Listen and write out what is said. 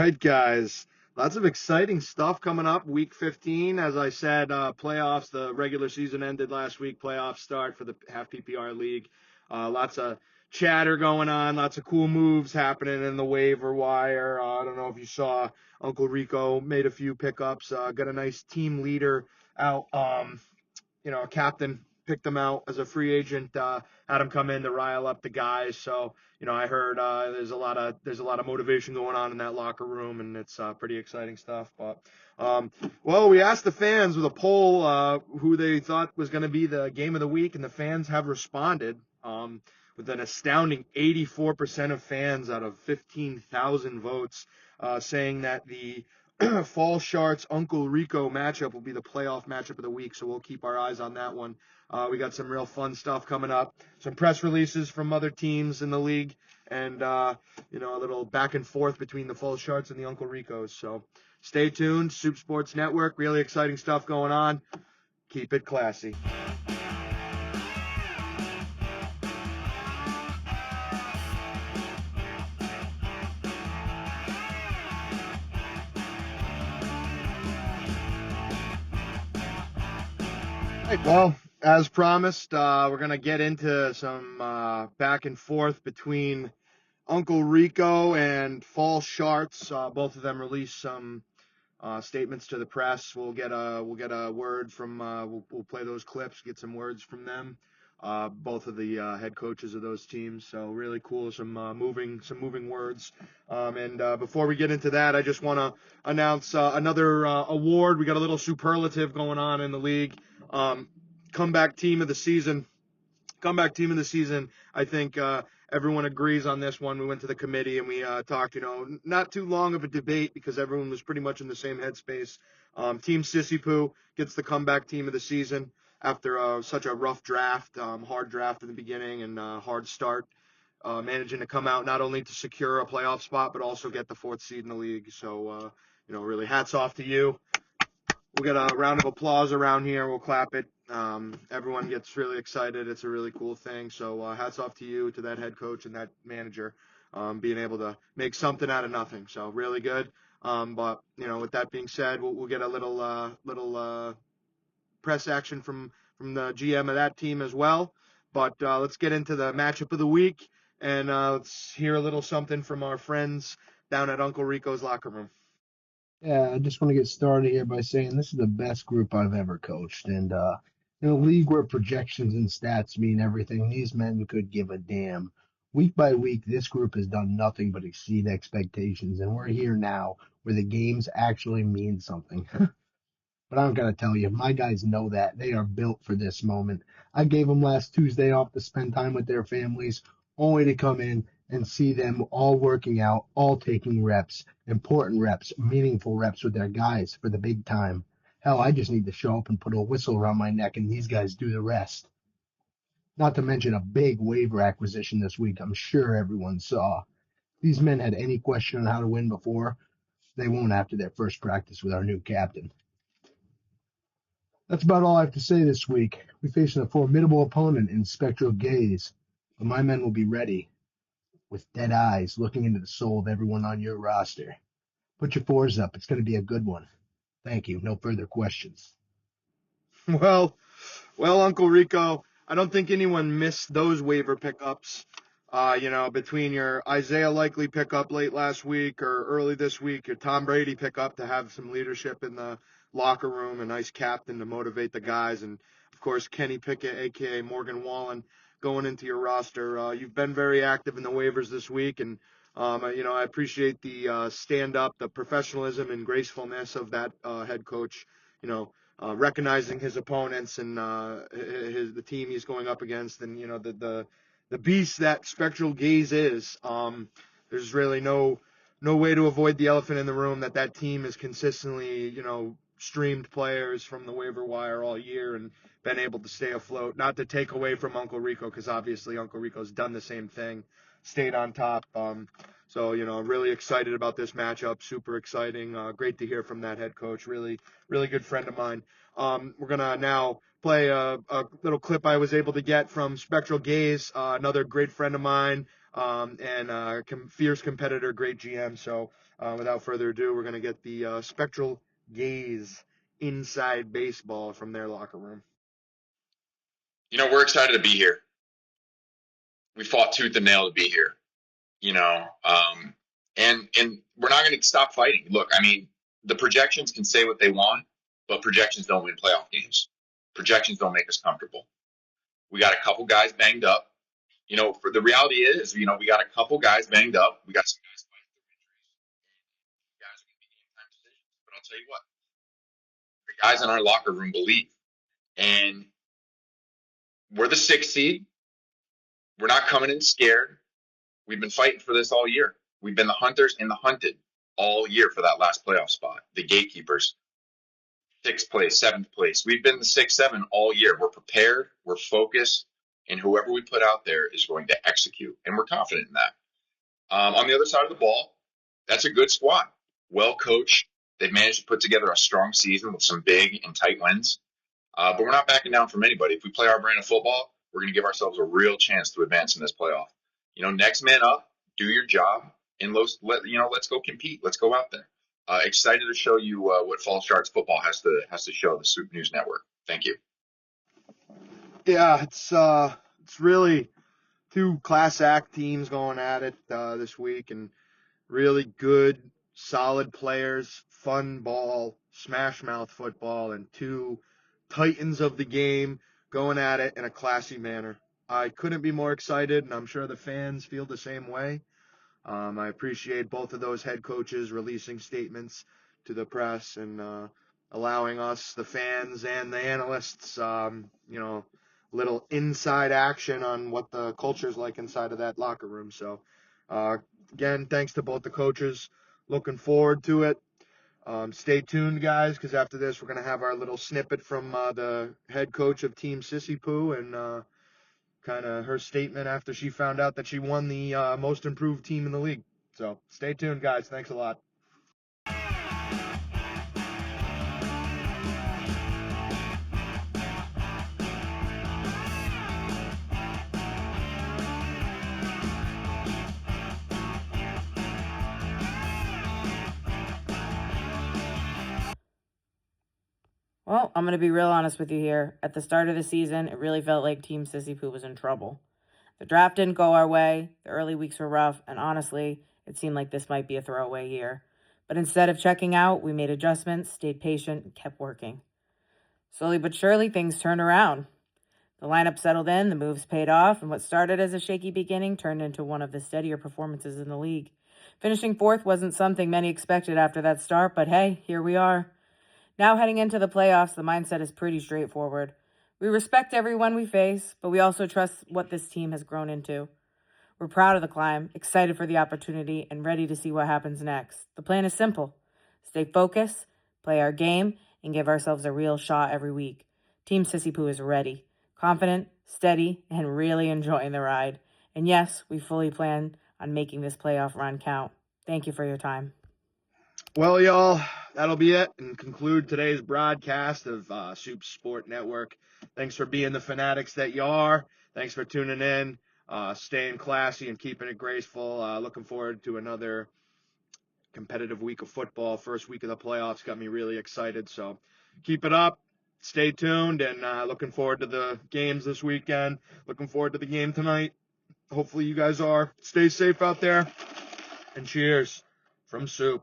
right, guys. Lots of exciting stuff coming up. Week 15, as I said, playoffs. The regular season ended last week. Playoffs start for the half PPR league. Lots of chatter going on. Lots of cool moves happening in the waiver wire. I don't know if you saw Uncle Rico made a few pickups. Got a nice team leader out. A captain picked him out as a free agent, had him come in to rile up the guys. So, I heard there's a lot of motivation going on in that locker room, and it's pretty exciting stuff. But well, we asked the fans with a poll who they thought was going to be the game of the week, and the fans have responded with an astounding 84% of fans out of 15,000 votes saying that the Fall Sharts Uncle Rico matchup will be the playoff matchup of the week, so we'll keep our eyes on that one. We got some real fun stuff coming up, some press releases from other teams in the league, and a little back and forth between the Fall Sharts and the Uncle Ricos. So stay tuned. Soup Sports Network, really exciting stuff going on. Keep it classy. Well, as promised, we're going to get into some back and forth between Uncle Rico and Fall Sharts. Both of them released some statements to the press. We'll get a word from. We'll play those clips, get some words from them. Both of the head coaches of those teams. So really cool. Some moving words. And before we get into that, I just want to announce another award. We got a little superlative going on in the league. Comeback team of the season. I think everyone agrees on this one. We went to the committee and we talked, not too long of a debate because everyone was pretty much in the same headspace. Team Sissy Poo gets the comeback team of the season after such a rough draft, hard draft in the beginning and hard start, managing to come out not only to secure a playoff spot but also get the 4th seed in the league. So, really hats off to you. We'll get a round of applause around here. We'll clap it. Everyone gets really excited. It's a really cool thing. So hats off to you, to that head coach and that manager, being able to make something out of nothing. So really good. But with that being said, we'll get a little press action from the GM of that team as well. But let's get into the matchup of the week, and let's hear a little something from our friends down at Uncle Rico's locker room. Yeah, I just want to get started here by saying this is the best group I've ever coached. And in a league where projections and stats mean everything, these men could give a damn. Week by week, this group has done nothing but exceed expectations. And we're here now where the games actually mean something. But I'm going to tell you, my guys know that. They are built for this moment. I gave them last Tuesday off to spend time with their families, only to come in and see them all working out, all taking reps, important reps, meaningful reps with their guys for the big time. Hell, I just need to show up and put a whistle around my neck and these guys do the rest. Not to mention a big waiver acquisition this week I'm sure everyone saw. These men had any question on how to win before, they won't after their first practice with our new captain. That's about all I have to say this week. We're facing a formidable opponent in Spectral Gaze, but my men will be ready with dead eyes looking into the soul of everyone on your roster. Put your 4s up. It's going to be a good one. Thank you. No further questions. Well, Uncle Rico, I don't think anyone missed those waiver pickups. Between your Isaiah Likely pickup late last week or early this week, your Tom Brady pickup to have some leadership in the locker room, a nice captain to motivate the guys, and of course Kenny Pickett, aka Morgan Wallen, going into your roster. You've been very active in the waivers this week, and I appreciate the stand-up, the professionalism and gracefulness of that head coach. Recognizing his opponents and the team he's going up against, and the beast that Spectral Gaze is. There's really no way to avoid the elephant in the room that team has consistently, streamed players from the waiver wire all year and been able to stay afloat. Not to take away from Uncle Rico, because obviously Uncle Rico's done the same thing, stayed on top. So, really excited about this matchup. Super exciting. Great to hear from that head coach. Really, really good friend of mine. We're going to now play a little clip I was able to get from Spectral Gaze, another great friend of mine. and fierce competitor, great GM. So without further ado, we're going to get the spectral gaze inside baseball from their locker room. We're excited to be here. We fought tooth and nail to be here, and we're not going to stop fighting. Look, I mean, the projections can say what they want, but projections don't win playoff games. Projections don't make us comfortable. We got a couple guys banged up. For the reality is, we got a couple guys banged up. We got some guys fighting through injuries. Guys are going to be game time decisions. But I'll tell you what, the guys in our locker room believe. And we're the 6th seed. We're not coming in scared. We've been fighting for this all year. We've been the hunters and the hunted all year for that last playoff spot. The gatekeepers, 6th place, 7th place. We've been the 6, 7 all year. We're prepared. We're focused. And whoever we put out there is going to execute. And we're confident in that. On the other side of the ball, that's a good squad. Well coached. They've managed to put together a strong season with some big and tight wins. But we're not backing down from anybody. If we play our brand of football, we're going to give ourselves a real chance to advance in this playoff. Next man up, do your job, and let's go compete. Let's go out there. Excited to show you what Fall Sharks football has to show the Soup News Network. Thank you. Yeah, it's really two class act teams going at it this week, and really good, solid players, fun ball, smash mouth football, and two titans of the game going at it in a classy manner. I couldn't be more excited, and I'm sure the fans feel the same way. I appreciate both of those head coaches releasing statements to the press and allowing us, the fans and the analysts, little inside action on what the culture's like inside of that locker room. So, again, thanks to both the coaches. Looking forward to it. Stay tuned, guys, because after this, we're going to have our little snippet from the head coach of Team Sissy Poo and kind of her statement after she found out that she won the most improved team in the league. So stay tuned, guys. Thanks a lot. Well, I'm going to be real honest with you here. At the start of the season, it really felt like Team Sissy Poo was in trouble. The draft didn't go our way, the early weeks were rough, and honestly, it seemed like this might be a throwaway year. But instead of checking out, we made adjustments, stayed patient, and kept working. Slowly but surely, things turned around. The lineup settled in, the moves paid off, and what started as a shaky beginning turned into one of the steadier performances in the league. Finishing 4th wasn't something many expected after that start, but hey, here we are. Now heading into the playoffs, the mindset is pretty straightforward. We respect everyone we face, but we also trust what this team has grown into. We're proud of the climb, excited for the opportunity, and ready to see what happens next. The plan is simple. Stay focused, play our game, and give ourselves a real shot every week. Team Sissy Poo is ready, confident, steady, and really enjoying the ride. And yes, we fully plan on making this playoff run count. Thank you for your time. Well, y'all, that'll be it and conclude today's broadcast of Soup Sport Network. Thanks for being the fanatics that you are. Thanks for tuning in, staying classy and keeping it graceful. Looking forward to another competitive week of football. First week of the playoffs got me really excited. So keep it up. Stay tuned, and looking forward to the games this weekend. Looking forward to the game tonight. Hopefully you guys are. Stay safe out there, and cheers from Soup.